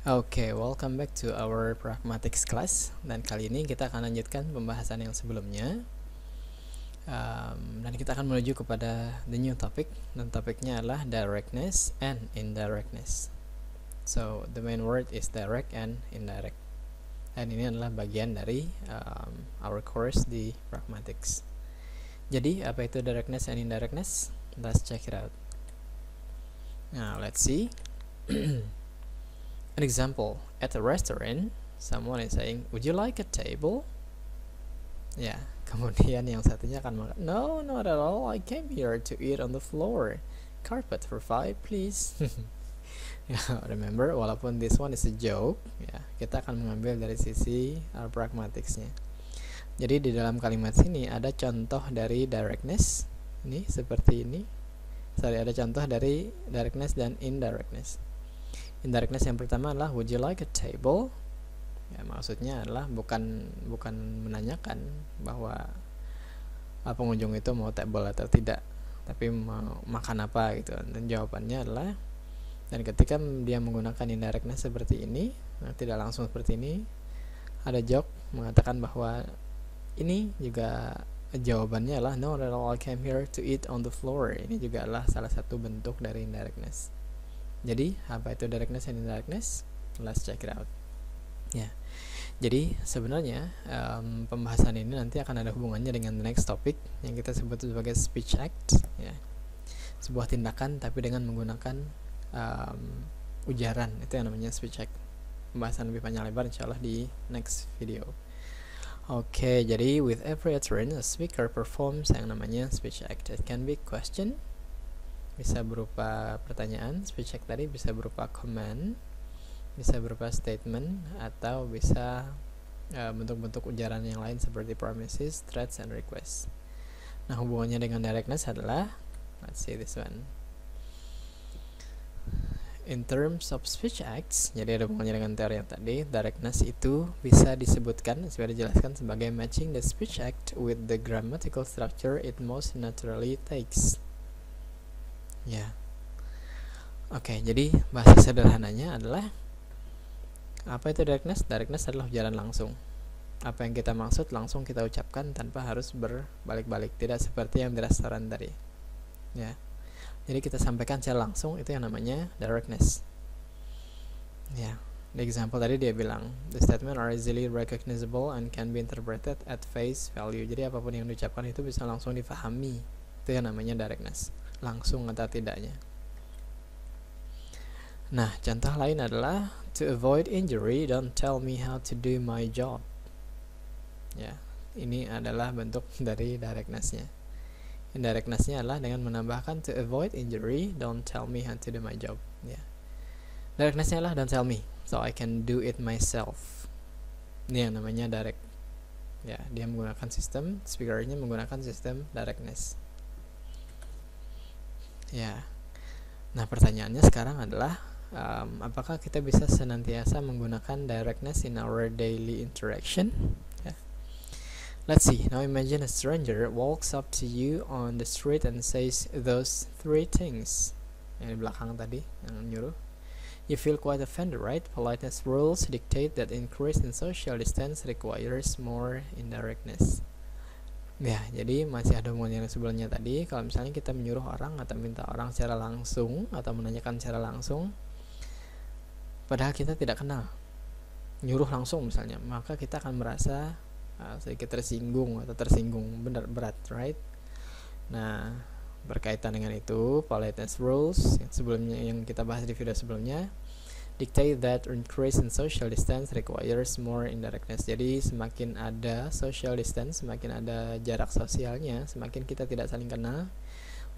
Oke, welcome back to our pragmatics class. Dan kali ini kita akan lanjutkan pembahasan yang sebelumnya. Dan kita akan menuju kepada the new topic. Dan topiknya adalah directness and indirectness. So, the main word is direct and indirect. Dan ini adalah bagian dari our course di pragmatics. Jadi, apa itu directness and indirectness? Let's check it out. Now, let's see. An example, at a restaurant, someone is saying, "Would you like a table?" Ya, kemudian yang satunya akan mengatakan, "No, not at all. I came here to eat on the floor. Carpet for 5, please." Ya, remember, walaupun this one is a joke, ya, kita akan mengambil dari sisi pragmaticsnya. Jadi di dalam kalimat sini ada contoh dari directness, ini seperti ini. Ada contoh dari directness dan indirectness. Indirectness yang pertama adalah would you like a table? Ya, maksudnya adalah bukan menanyakan bahwa pengunjung itu mau table atau tidak, tapi mau makan apa gitu. Dan jawabannya adalah, dan ketika dia menggunakan indirectness seperti ini, tidak langsung seperti ini, ada joke mengatakan bahwa ini juga jawabannya adalah no, not at all, I came here to eat on the floor. Ini juga adalah salah satu bentuk dari indirectness. Jadi, apa itu directness and indirectness? Let's check it out. Ya, jadi sebenarnya pembahasan ini nanti akan ada hubungannya dengan the next topic yang kita sebut sebagai speech act. Ya, sebuah tindakan tapi dengan menggunakan ujaran, itu yang namanya speech act. Pembahasan lebih panjang lebar insyaallah di next video. Oke, jadi with every utterance, a speaker performs yang namanya speech act. It can be question, bisa berupa pertanyaan, speech act tadi bisa berupa command, bisa berupa statement, atau bisa bentuk-bentuk ujaran yang lain seperti promises, threats, and requests. Nah, hubungannya dengan directness adalah, let's see this one. In terms of speech acts, jadi ada hubungannya dengan teori yang tadi, directness itu bisa disebutkan, bisa dijelaskan sebagai matching the speech act with the grammatical structure it most naturally takes. Ya, oke, jadi bahasa sederhananya adalah apa itu directness? Directness adalah ujaran langsung. Apa yang kita maksud langsung kita ucapkan tanpa harus berbalik-balik, tidak seperti yang di restoran tadi. Ya, jadi kita sampaikan secara langsung, itu yang namanya directness. Ya, the example tadi dia bilang the statement are easily recognizable and can be interpreted at face value. Jadi apapun yang diucapkan itu bisa langsung difahami, itu yang namanya directness, langsung atau tidaknya. Nah, contoh lain adalah to avoid injury, don't tell me how to do my job. Ya, ini adalah bentuk dari directness-nya. Indirectness-nya adalah dengan menambahkan to avoid injury, don't tell me how to do my job. Ya, directness-nya adalah don't tell me, so I can do it myself. Ini yang namanya direct. Ya, dia menggunakan sistem, speaker-nya menggunakan sistem directness. Ya, nah pertanyaannya sekarang adalah apakah kita bisa senantiasa menggunakan directness in our daily interaction? Yeah. Let's see. Now imagine a stranger walks up to you on the street and says those 3 things. Yang di belakang tadi yang nyuruh. You feel quite offended, right? Politeness rules dictate that increase in social distance requires more indirectness. Ya, jadi masih ada hubungan yang sebelumnya tadi. Kalau misalnya kita menyuruh orang atau minta orang secara langsung atau menanyakan secara langsung, padahal kita tidak kenal, nyuruh langsung misalnya, maka kita akan merasa sedikit tersinggung atau tersinggung berat, right? Nah, berkaitan dengan itu, politeness rules yang sebelumnya yang kita bahas di video sebelumnya dictate that increase in social distance requires more indirectness. Jadi semakin ada social distance, semakin ada jarak sosialnya, semakin kita tidak saling kenal,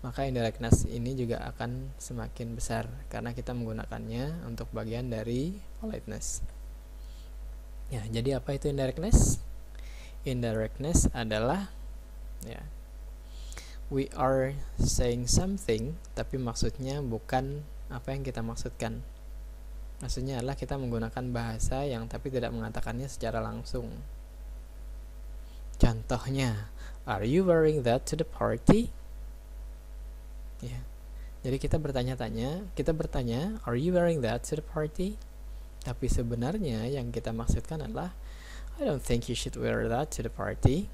maka indirectness ini juga akan semakin besar karena kita menggunakannya untuk bagian dari politeness. Ya, jadi apa itu indirectness? Indirectness adalah ya, we are saying something tapi maksudnya bukan apa yang kita maksudkan. Maksudnya adalah kita menggunakan bahasa yang tapi tidak mengatakannya secara langsung. Contohnya, are you wearing that to the party? Ya. Jadi kita bertanya, are you wearing that to the party? Tapi sebenarnya yang kita maksudkan adalah I don't think you should wear that to the party.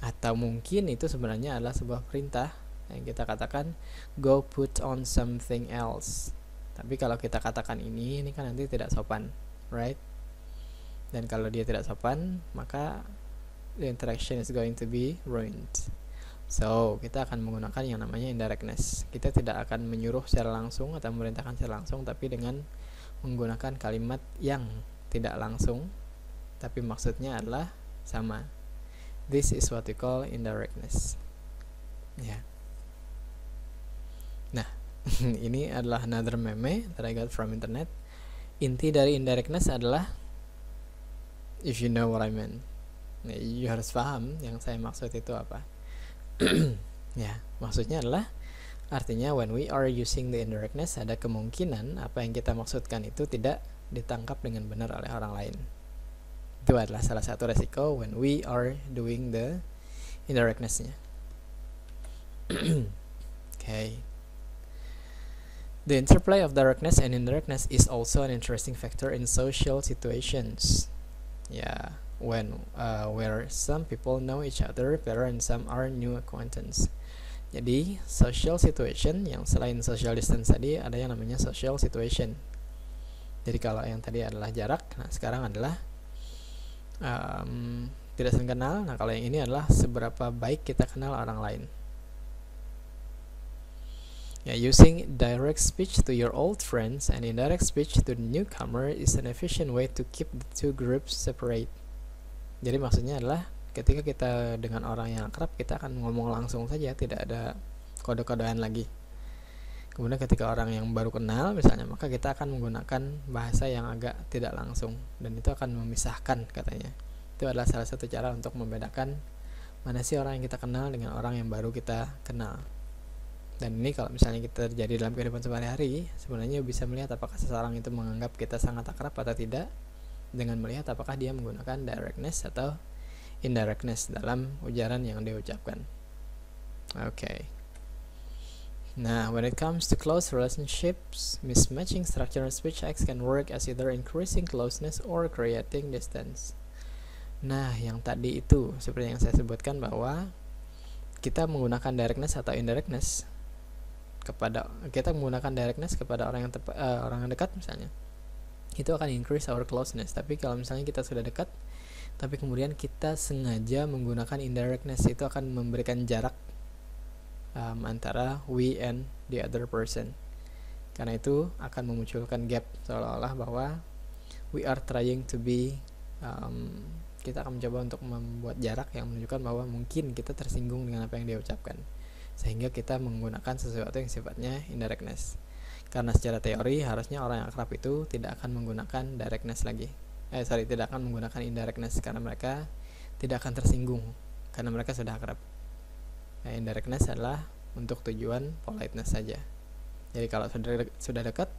Atau mungkin itu sebenarnya adalah sebuah perintah yang kita katakan go put on something else. Tapi kalau kita katakan ini kan nanti tidak sopan, right? Dan kalau dia tidak sopan, maka the interaction is going to be ruined. So, kita akan menggunakan yang namanya indirectness. Kita tidak akan menyuruh secara langsung atau memerintahkan secara langsung, tapi dengan menggunakan kalimat yang tidak langsung, tapi maksudnya adalah sama. This is what we call indirectness. Ya. Nah, ini adalah another meme that I got from internet. Inti dari indirectness adalah, if you know what I mean, nah, you harus paham yang saya maksud itu apa. Ya, maksudnya adalah artinya when we are using the indirectness, ada kemungkinan apa yang kita maksudkan itu tidak ditangkap dengan benar oleh orang lain. Itu adalah salah satu resiko when we are doing the indirectness-nya. Okay. The interplay of directness and indirectness is also an interesting factor in social situations. Yeah, when where some people know each other better and some are new acquaintance. Jadi social situation yang selain social distance tadi ada yang namanya social situation. Jadi kalau yang tadi adalah jarak, nah sekarang adalah tidak saling kenal. Nah kalau yang ini adalah seberapa baik kita kenal orang lain. Yeah, using direct speech to your old friends and indirect speech to the newcomer is an efficient way to keep the two groups separate. Jadi maksudnya adalah ketika kita dengan orang yang akrab, kita akan ngomong langsung saja, tidak ada kode-kodean lagi. Kemudian ketika orang yang baru kenal misalnya, maka kita akan menggunakan bahasa yang agak tidak langsung, dan itu akan memisahkan katanya. Itu adalah salah satu cara untuk membedakan mana sih orang yang kita kenal dengan orang yang baru kita kenal. Dan ini kalau misalnya kita terjadi dalam kehidupan sehari-hari, sebenarnya bisa melihat apakah seseorang itu menganggap kita sangat akrab atau tidak, dengan melihat apakah dia menggunakan directness atau indirectness dalam ujaran yang dia ucapkan. Okay. Nah, when it comes to close relationships, mismatching structure and speech acts can work as either increasing closeness or creating distance. Nah, yang tadi itu seperti yang saya sebutkan bahwa kita menggunakan directness atau indirectness kepada orang yang dekat misalnya, itu akan increase our closeness. Tapi kalau misalnya kita sudah dekat tapi kemudian kita sengaja menggunakan indirectness, itu akan memberikan jarak antara we and the other person. Karena itu akan memunculkan gap, seolah-olah bahwa we are trying to be kita akan mencoba untuk membuat jarak yang menunjukkan bahwa mungkin kita tersinggung dengan apa yang dia ucapkan, sehingga kita menggunakan sesuatu yang sifatnya indirectness. Karena secara teori harusnya orang yang akrab itu tidak akan menggunakan directness lagi. Tidak akan menggunakan indirectness karena mereka tidak akan tersinggung karena mereka sudah akrab. Nah, indirectness adalah untuk tujuan politeness saja. Jadi kalau sudah dekat,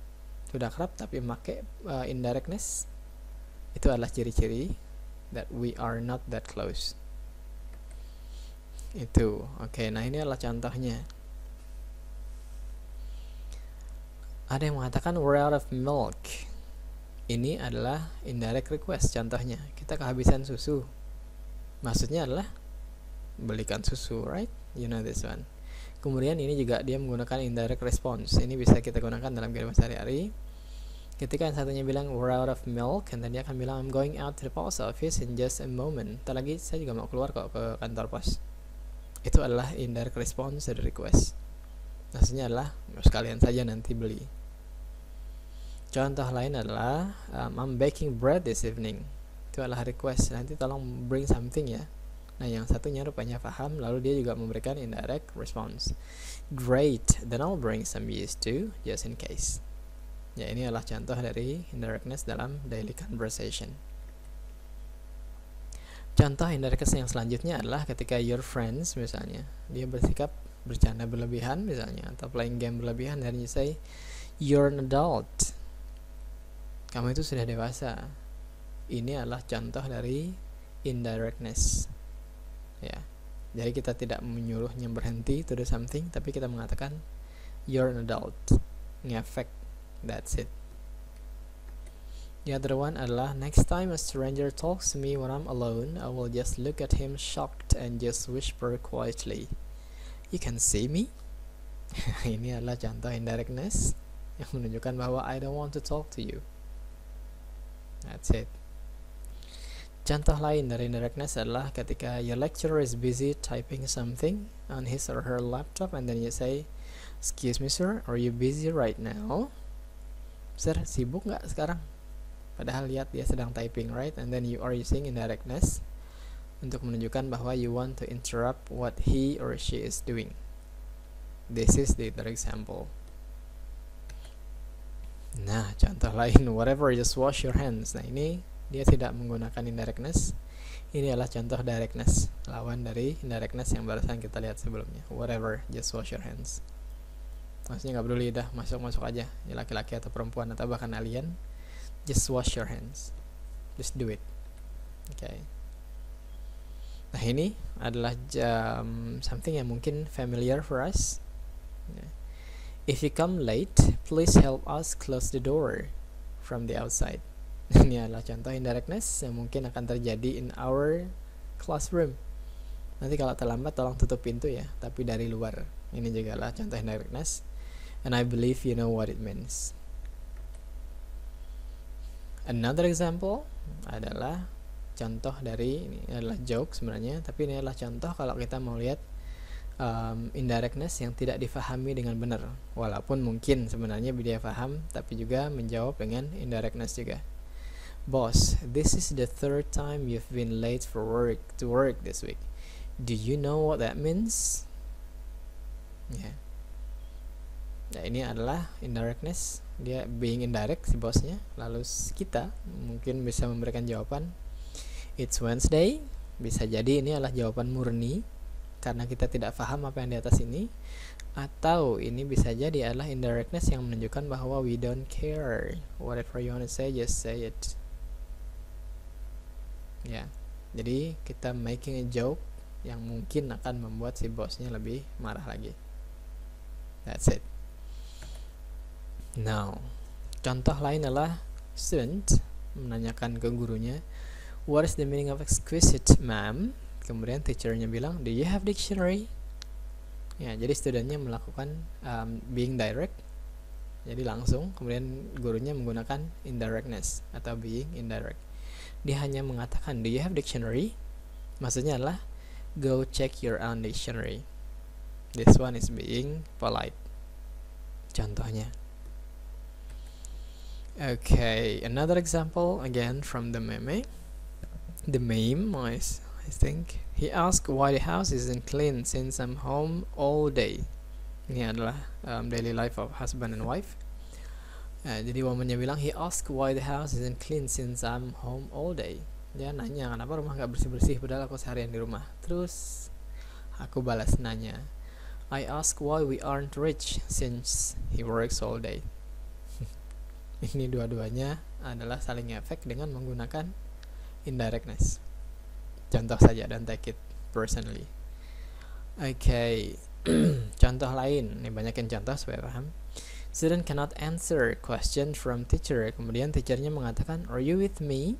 sudah akrab tapi memakai indirectness, itu adalah ciri-ciri that we are not that close. Itu, oke. Nah ini adalah contohnya. Ada yang mengatakan we're out of milk. Ini adalah indirect request. Contohnya, kita kehabisan susu. Maksudnya adalah belikan susu, right? You know this one. Kemudian ini juga dia menggunakan indirect response. Ini bisa kita gunakan dalam kehidupan sehari-hari. Ketika yang satunya bilang we're out of milk, dan dia akan bilang I'm going out to the post office in just a moment. Ntar lagi saya juga mau keluar kok ke kantor pos. Itu adalah indirect response dari request. Maksudnya adalah sekalian saja nanti beli. Contoh lain adalah I'm baking bread this evening. Itu adalah request, nanti tolong bring something ya. Nah yang satunya rupanya paham, lalu dia juga memberikan indirect response. Great, then I'll bring some yeast too, just in case. Ya ini adalah contoh dari indirectness dalam daily conversation. Contoh indirectness yang selanjutnya adalah ketika your friends misalnya, dia bersikap bercanda berlebihan misalnya, atau playing game berlebihan, dan you say you're an adult, kamu itu sudah dewasa. Ini adalah contoh dari indirectness. Ya, jadi kita tidak menyuruhnya berhenti to do something, tapi kita mengatakan you're an adult, ngefek, that's it. The other one adalah next time a stranger talks to me when I'm alone, I will just look at him shocked and just whisper quietly, "You can see me?" Ini adalah contoh indirectness yang menunjukkan bahwa I don't want to talk to you. That's it. Contoh lain dari indirectness adalah ketika your lecturer is busy typing something on his or her laptop and then you say, "Excuse me sir, are you busy right now?" Sir, sibuk nggak sekarang? Padahal lihat dia sedang typing, right? And then you are using indirectness untuk menunjukkan bahwa you want to interrupt what he or she is doing. This is the other example. Nah, contoh lain, whatever, just wash your hands. Nah, ini dia tidak menggunakan indirectness. Ini adalah contoh directness, lawan dari indirectness yang barusan kita lihat sebelumnya. Whatever, just wash your hands. Maksudnya nggak peduli, dah masuk aja, ya laki-laki atau perempuan atau bahkan alien. Just wash your hands. Just do it. Okay. Nah, ini adalah something yang mungkin familiar for us. If you come late, please help us close the door from the outside. Ini adalah contoh indirectness yang mungkin akan terjadi in our classroom. Nanti kalau terlambat tolong tutup pintu ya, tapi dari luar. Ini juga adalah contoh indirectness. And I believe you know what it means. Another example adalah contoh dari, ini adalah joke sebenarnya, tapi ini adalah contoh kalau kita mau lihat indirectness yang tidak difahami dengan benar, walaupun mungkin sebenarnya dia paham tapi juga menjawab dengan indirectness juga. Boss, this is the third time you've been late for work this week. Do you know what that means? Ya. Nah, ini adalah indirectness. Dia being indirect si bosnya. Lalu kita mungkin bisa memberikan jawaban It's Wednesday. Bisa jadi ini adalah jawaban murni karena kita tidak paham apa yang di atas ini. Atau ini bisa jadi adalah indirectness yang menunjukkan bahwa we don't care. Whatever you want to say, just say it. Ya. Jadi kita making a joke yang mungkin akan membuat si bosnya lebih marah lagi. That's it. Now, contoh lain adalah student menanyakan ke gurunya, "What is the meaning of exquisite, ma'am?" Kemudian teachernya bilang, "Do you have dictionary?" Ya, jadi studentnya melakukan being direct, jadi langsung. Kemudian gurunya menggunakan indirectness atau being indirect. Dia hanya mengatakan, "Do you have dictionary?" Maksudnya adalah go check your own dictionary. This one is being polite. Contohnya. Okay, another example again from the meme. The meme is, I think, he asked why the house isn't clean since I'm home all day. Ini adalah daily life of husband and wife. Jadi womannya bilang, he asked why the house isn't clean since I'm home all day. Dia nanya kenapa rumah gak bersih-bersih padahal aku seharian di rumah. Terus aku balas nanya, I ask why we aren't rich since he works all day. Ini dua-duanya adalah saling efek dengan menggunakan indirectness. Contoh saja, don't take it personally. Okay. Contoh lain, ini banyakin contoh supaya paham. Student cannot answer question from teacher. Kemudian teachernya mengatakan, "Are you with me?"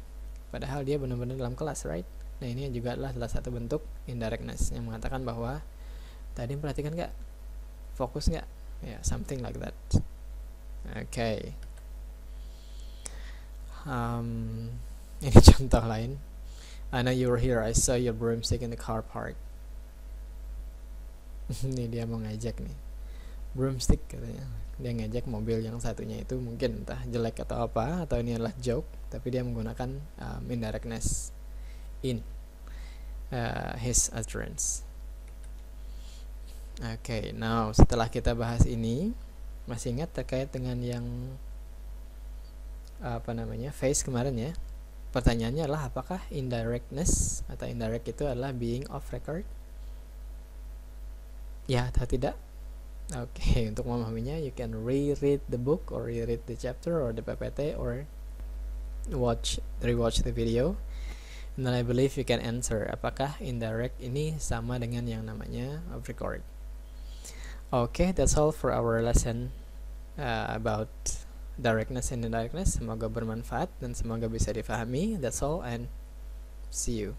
Padahal dia benar-benar dalam kelas, right? Nah, ini juga adalah salah satu bentuk indirectness yang mengatakan bahwa tadi perhatikan gak? Fokus gak? Ya, something like that. Okay. Ini contoh lain. I know you were here. I saw your broomstick in the car park. Ini dia mau ngajak nih. Broomstick katanya. Dia ngajak mobil yang satunya itu mungkin entah jelek atau apa, atau ini adalah joke, tapi dia menggunakan indirectness in his utterance. Okay, now setelah kita bahas ini, masih ingat terkait dengan yang face kemarin ya? Pertanyaannya adalah apakah indirectness atau indirect itu adalah being off record? Ya atau tidak? Oke, untuk memahaminya you can reread the book or reread the chapter or the PPT or rewatch the video. And then I believe you can answer apakah indirect ini sama dengan yang namanya off record. Okay, that's all for our lesson about directness and indirectness. Semoga bermanfaat dan semoga bisa difahami. That's all and see you.